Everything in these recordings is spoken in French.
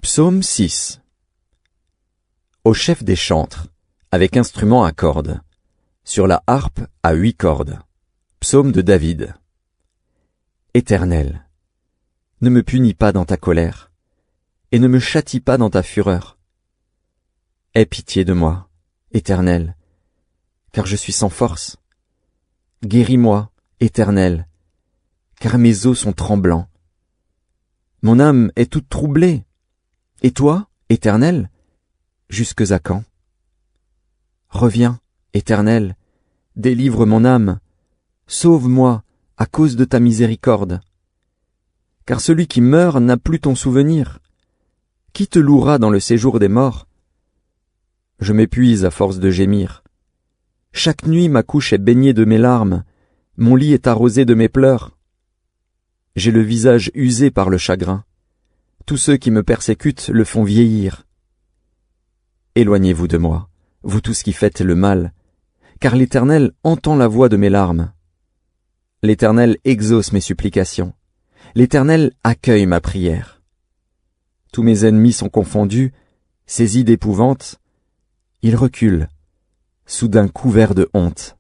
Psaume 6. Au chef des chantres, avec instrument à cordes, sur la harpe à 8 cordes. Psaume de David. Éternel, ne me punis pas dans ta colère, et ne me châtie pas dans ta fureur. Aie pitié de moi, Éternel, car je suis sans force. Guéris-moi, Éternel, car mes os sont tremblants. Mon âme est toute troublée. Et toi, Éternel, jusques à quand? Reviens, Éternel, délivre mon âme, sauve-moi à cause de ta miséricorde. Car celui qui meurt n'a plus ton souvenir. Qui te louera dans le séjour des morts? Je m'épuise à force de gémir. Chaque nuit ma couche est baignée de mes larmes, mon lit est arrosé de mes pleurs. J'ai le visage usé par le chagrin. Tous ceux qui me persécutent le font vieillir. Éloignez-vous de moi, vous tous qui faites le mal, car l'Éternel entend la voix de mes larmes. L'Éternel exauce mes supplications. L'Éternel accueille ma prière. Tous mes ennemis sont confondus, saisis d'épouvante. Ils reculent, soudain couverts de honte.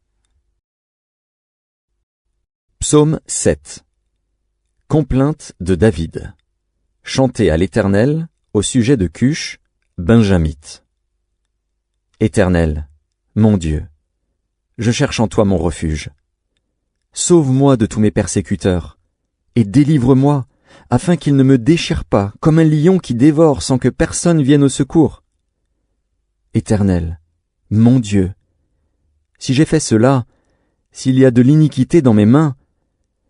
Psaume 7. Complainte de David. Chantez à l'Éternel au sujet de Cush, benjamite. Éternel, mon Dieu, je cherche en toi mon refuge. Sauve-moi de tous mes persécuteurs, et délivre-moi, afin qu'ils ne me déchirent pas comme un lion qui dévore sans que personne vienne au secours. Éternel, mon Dieu, si j'ai fait cela, s'il y a de l'iniquité dans mes mains,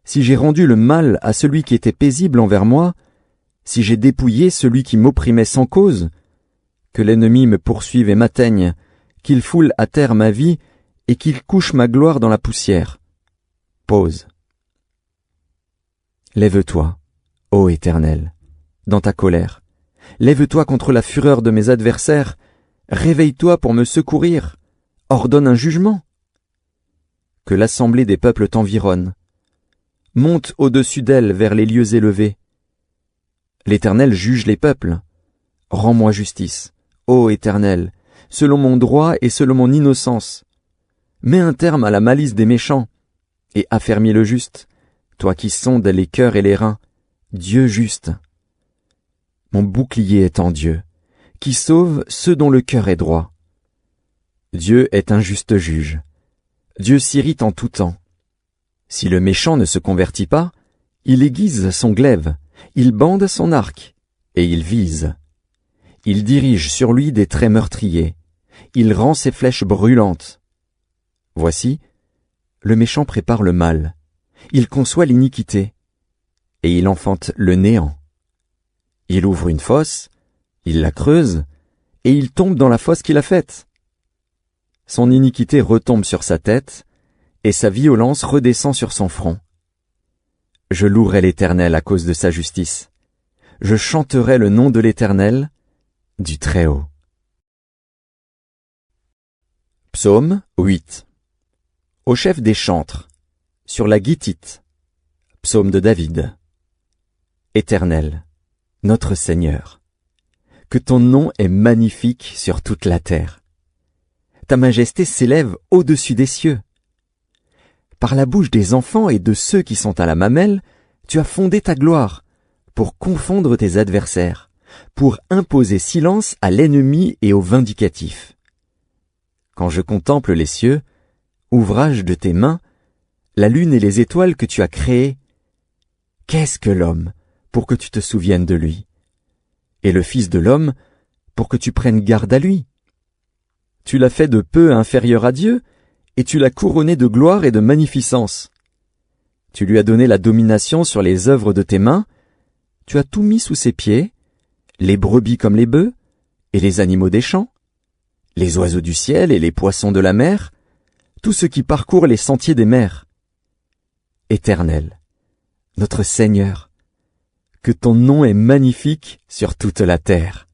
si j'ai rendu le mal à celui qui était paisible envers moi, si j'ai dépouillé celui qui m'opprimait sans cause, que l'ennemi me poursuive et m'atteigne, qu'il foule à terre ma vie et qu'il couche ma gloire dans la poussière. Pause. Lève-toi, ô Éternel, dans ta colère. Lève-toi contre la fureur de mes adversaires. Réveille-toi pour me secourir. Ordonne un jugement. Que l'assemblée des peuples t'environne. Monte au-dessus d'elle vers les lieux élevés. L'Éternel juge les peuples. Rends-moi justice, ô Éternel, selon mon droit et selon mon innocence. Mets un terme à la malice des méchants, et affermis le juste, toi qui sondes les cœurs et les reins, Dieu juste. Mon bouclier est en Dieu, qui sauve ceux dont le cœur est droit. Dieu est un juste juge. Dieu s'irrite en tout temps. Si le méchant ne se convertit pas, il aiguise son glaive, il bande son arc, et il vise. Il dirige sur lui des traits meurtriers, il rend ses flèches brûlantes. Voici, le méchant prépare le mal, il conçoit l'iniquité, et il enfante le néant. Il ouvre une fosse, il la creuse, et il tombe dans la fosse qu'il a faite. Son iniquité retombe sur sa tête, et sa violence redescend sur son front. Je louerai l'Éternel à cause de sa justice. Je chanterai le nom de l'Éternel, du Très-Haut. Psaume 8. Au chef des chantres, sur la guitite. Psaume de David. Éternel, notre Seigneur, que ton nom est magnifique sur toute la terre. Ta majesté s'élève au-dessus des cieux. Par la bouche des enfants et de ceux qui sont à la mamelle, tu as fondé ta gloire, pour confondre tes adversaires, pour imposer silence à l'ennemi et au vindicatif. Quand je contemple les cieux, ouvrage de tes mains, la lune et les étoiles que tu as créées, qu'est-ce que l'homme pour que tu te souviennes de lui, et le Fils de l'homme pour que tu prennes garde à lui? Tu l'as fait de peu inférieur à Dieu, et tu l'as couronné de gloire et de magnificence. Tu lui as donné la domination sur les œuvres de tes mains, tu as tout mis sous ses pieds, les brebis comme les bœufs, et les animaux des champs, les oiseaux du ciel et les poissons de la mer, tout ce qui parcourt les sentiers des mers. Éternel, notre Seigneur, que ton nom est magnifique sur toute la terre.